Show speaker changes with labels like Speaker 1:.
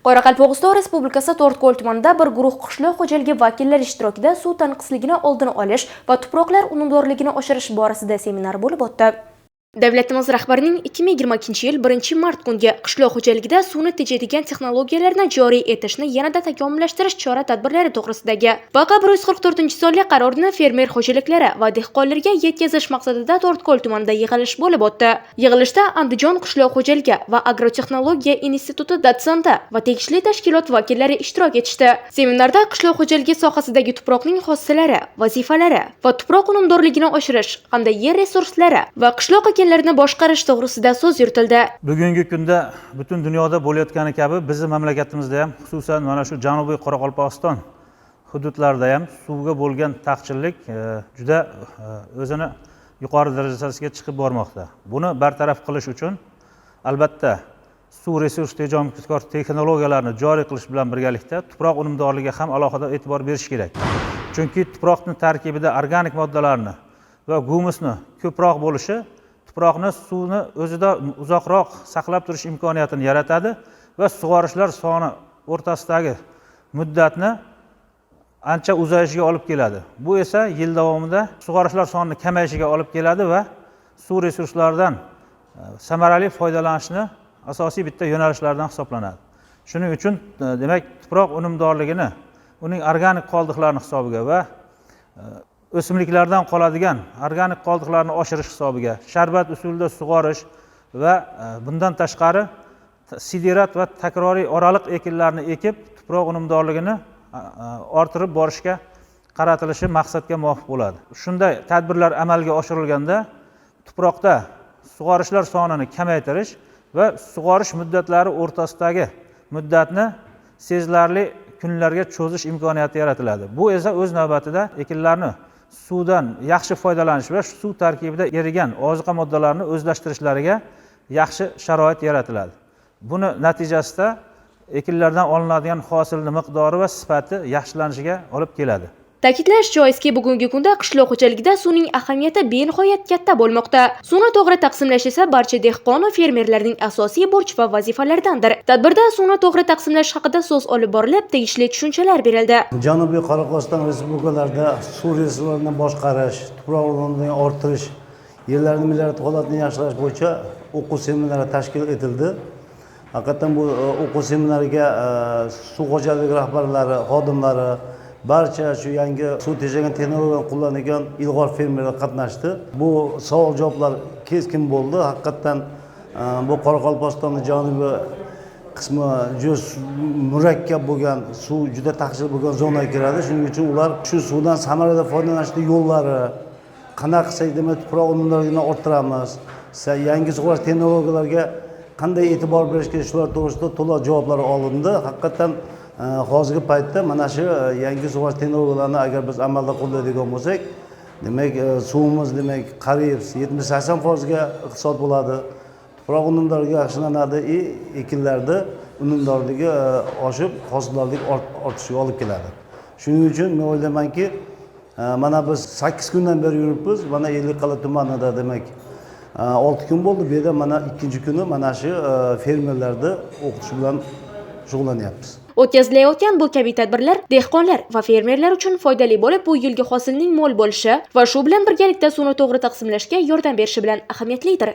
Speaker 1: Qoraqalpog'iston Respublikasi To'rtko'l tumanida bir guruh qishloq xo'jaligi vakillari ishtirokida suv tanqisligini oldini olish va tuproqlar unumdorligini oshirish borasida seminar bo'lib o'tdi. Davlatimiz rahbarining 2022-yil 1-mart kunga qishloq xo'jaligida suvni tejaydigan texnologiyalarni joriy etishni yanada takomillashtirish chora-tadbirlari to'g'risidagi vaqa 144-sonli qarorini fermer xo'jaliklari va dehqonlarga yetkazish maqsadida To'rtko'l tumanida yig'ilish bo'lib o'tdi. Yig'ilishda Andijon qishloq xo'jaligi va agrotexnologiya instituti dotsenti va tegishli tashkilot vakillari ishtirok etishdi. Seminarda qishloq xo'jaligi sohasidagi tuproqning xossalari, vazifalari va tuproq unumdorligini oshirish hamda yer resurslari va qishloq larini boshqarish to'g'risida so'z yuritildi.
Speaker 2: Bugungi kunda butun dunyoda bo'layotgani kabi bizning mamlakatimizda ham, xususan mana shu Janubiy Qoraqalpog'iston hududlarida ham suvga bo'lgan taqchillik juda o'zini yuqori darajasiga chiqib bormoqda. Buni bartaraf qilish uchun albatta suv resurs tejamkor texnologiyalarni joriy qilish bilan birgalikda tuproq unumdorligiga ham alohida e'tibor berish kerak. Chunki tuproqning tarkibida organik moddalarni va gumusni ko'proq bo'lishi tuproqni suvni o'zida uzoqroq saqlab turish imkoniyatini yaratadi va sug'orishlar soni o'rtasidagi muddatni ancha uzayishiga olib keladi. Bu esa yil davomida sug'orishlar sonining kamayishiga olib keladi va suv resurslaridan samarali foydalanishni asosiy bitta yo'nalishlardan hisoblanadi. Shuning uchun demak tuproq unumdorligini uning organik qoldiqlarini hisobiga va o'simliklardan qoladigan organik qoldiqlarni oshirish hisobiga sharbat usulida sug'orish va bundan tashqari siderat va takroriy oraliq ekinlarni ekib tuproq unumdorligini orttirib borishga qaratilishi maqsadga muvofiq bo'ladi. Shunday tadbirlar amalga oshirilganda tuproqda sug'orishlar sonini kamaytirish va sug'orish muddatlari o'rtasidagi muddatni sezilarli kunlarga cho'zish imkoniyati yaratiladi. Bu esa o'z navbatida ekinlarni suvdan yaxshi foydalanish va suv tarkibida erigan oziqa moddalarini o'zlashtirishlariga yaxshi sharoit yaratiladi. Buni natijasida ekinlardan olinadigan hosilning miqdori va sifati yaxshilanishiga olib keladi.
Speaker 1: Ta'kidlash joizki, bugungi kunda qishloq xo'jaligida suvning ahamiyati benihoyat katta bo'lmoqda. Suvni to'g'ri taqsimlash esa barcha dehqon va fermerlarning asosiy burch va vazifalaridandir. Tadbirda suvni to'g'ri taqsimlash haqida so'z olib borilib, tegishli tushunchalar berildi.
Speaker 3: Janubiy Qoraqalpog'iston respublikalarida suv resurslarini boshqarish, tuproq unumini orttirish, yerlarning mineral holatini yaxshilash bo'yicha o'quv seminari tashkil etildi. Haqiqatan bu o'quv seminariga suv xo'jaligi rahbarlari, xodimlari, barcha shu yangi suv tejagan texnologiyalarni qo'llanadigan ilg'or fermerlar qatnashdi. Bu savol-javoblar keskin bo'ldi. Haqiqatan bu Qoraqalpog'istonning janubiy qismi juda murakkab bo'lgan, suv juda taqchil bo'lgan zonaga kiradi. Shuning uchun ular shu suvdan samarali foydalanishning yo'llari, qanaqa qilsak demak tuproq unumdorligini orttiramiz, yangi sug'orish texnologiyalariga qanday e'tibor berish kerak, shular to'g'risida to'liq javoblar olindi. Haqiqatan hozirgi paytda mana shu yangi sug'orish texnologiyalarini agar biz amalda qo'llaydigan bo'lsak, demak suvimiz demak qariyb 70-80% ga iqtisod bo'ladi. Tuproq unumdorligi yaxshilanadi, ekinlarda unumdorligi oshib, hosillarning ortishiga olib keladi. Shuning uchun men o'ylaymanki, mana biz 8 kundan beri yuribmiz. Mana Ellikqal'a tumanida demak 6 kun bo'ldi. Bu yerda mana 2-kuni mana shu fermerlarni o'qitish bilan shug'ullanyapmiz.
Speaker 1: O'tkazilayotgan bu kabi tadbirlar dehqonlar va fermerlar uchun foydali bo'lib, bu yilgi hosilning mo'l bo'lishi va shu bilan birgalikda suvni to'g'ri taqsimlashga yordam berishi bilan ahamiyatlidir.